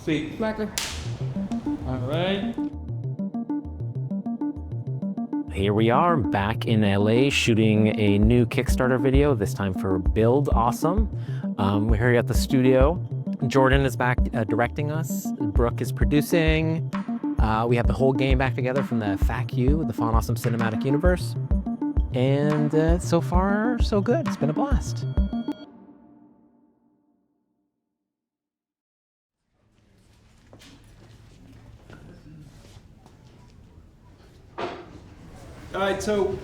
Sweet. Marker. All right. Here we are back in LA shooting a new Kickstarter video, this time for Build Awesome. We're here at the studio. Jordan is back directing us. Brooke is producing. We have the whole game back together from the FACU, the Font Awesome Cinematic Universe. And so far, so good. It's been a blast. All right, so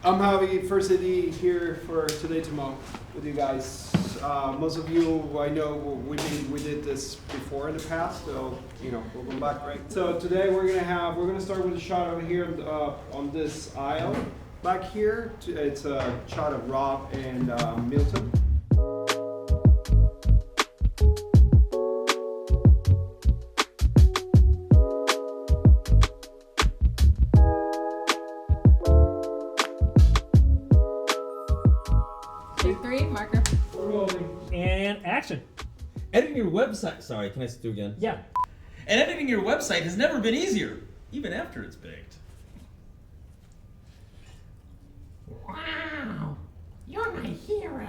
I'm having first AD here for today, tomorrow with you guys. Most of you, I know we did this before in the past, so we'll go back, right? So today we're gonna start with a shot over here on this aisle back here. It's a shot of Rob and Milton. Take 3, marker. And action. Editing your website. Sorry, can I do again? Yeah. And editing your website has never been easier, even after it's baked. Wow, you're my hero.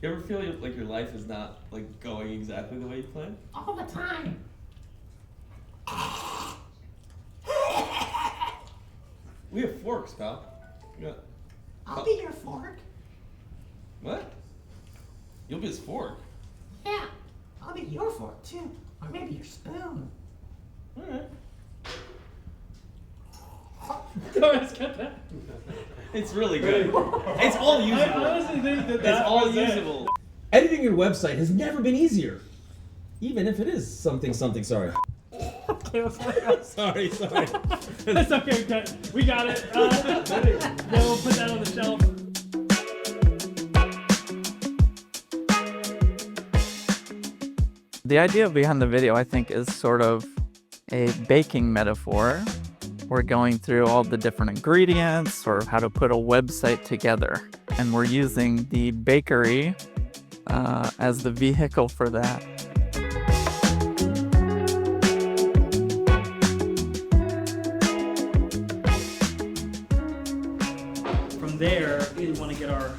You ever feel like your life is not like going exactly the way you planned? All the time. We have forks, pal. Yeah. I'll be your fork. What? You'll be his fork. Yeah, I'll be your fork too. Or maybe your spoon. Alright. It's really good. It's all usable. I honestly think that It's all usable. Editing your website has never been easier. Even if it is something, sorry. Okay, Sorry. That's okay. We got it. We'll put that on the shelf. The idea behind the video, I think, is sort of a baking metaphor. We're going through all the different ingredients or how to put a website together. And we're using the bakery as the vehicle for that. From there, we want to get our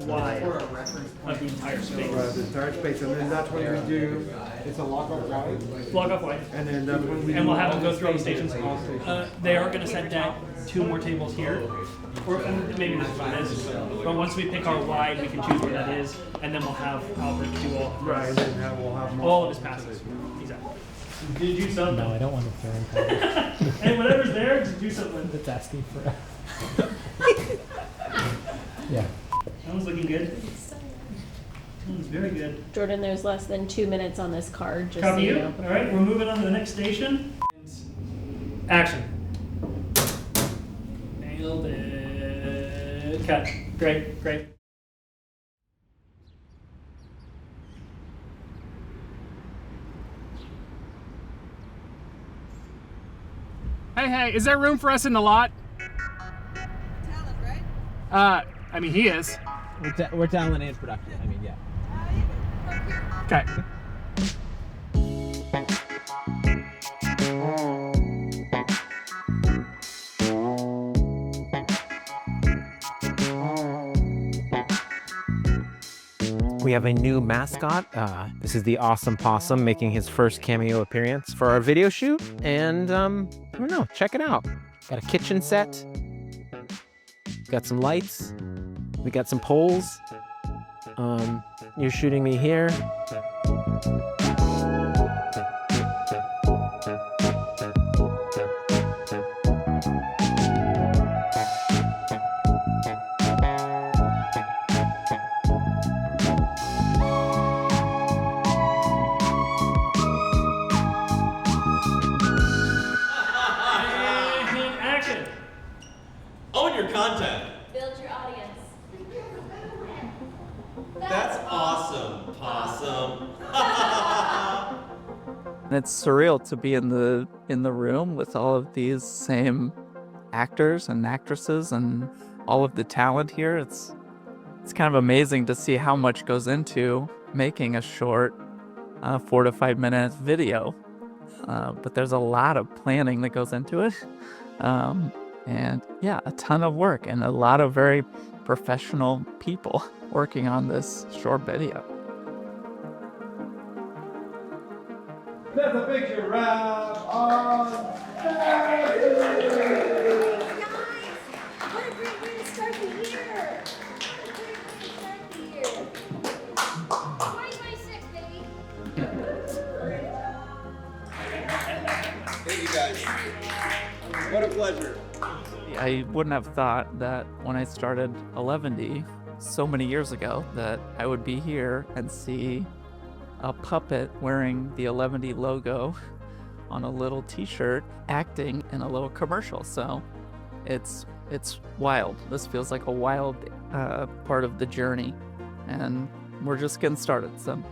wide of the entire space. The entire space, and then that's when we do. It's a lock off wide. Block off wide. And then that's when we. And we'll have them go through all the stations. They are going to set down 2 more tables here. Or maybe this is what it is. But once we pick our wide, we can choose where that is. And then we'll have Albert do all. Right, and then we'll have more. All of his passes. Exactly. Did you do something? No, I don't want to throw anything. And whatever's there, just do something. It's asking for. Yeah. That one's looking good. That one's very good. Jordan, there's less than 2 minutes on this card, just Copy so you you. know. All right, we're moving on to the next station. Action. Nailed it. Cut. Great. Hey, is there room for us in the lot? Talent, right? I mean, he is. We're talent and production. I mean, yeah. Okay. We have a new mascot. This is the Awesome Possum making his first cameo appearance for our video shoot. And I don't know, check it out. Got a kitchen set. Got some lights. We got some poles. You're shooting me here. Action. Own your content. Build your audience. That's awesome, Possum. And it's surreal to be in the room with all of these same actors and actresses and all of the talent here. It's kind of amazing to see how much goes into making a short 4 to 5 minute video. But there's a lot of planning that goes into it. And yeah, a ton of work and a lot of very professional people working on this short video. That's a picture wrap on Saturday. What a great way to start the year! What a great way to start the year! 2026, baby! Thank you guys. What a pleasure. I wouldn't have thought that when I started Eleventy so many years ago that I would be here and see a puppet wearing the Eleventy logo on a little t-shirt acting in a little commercial. So it's wild. This feels like a wild part of the journey, and we're just getting started. So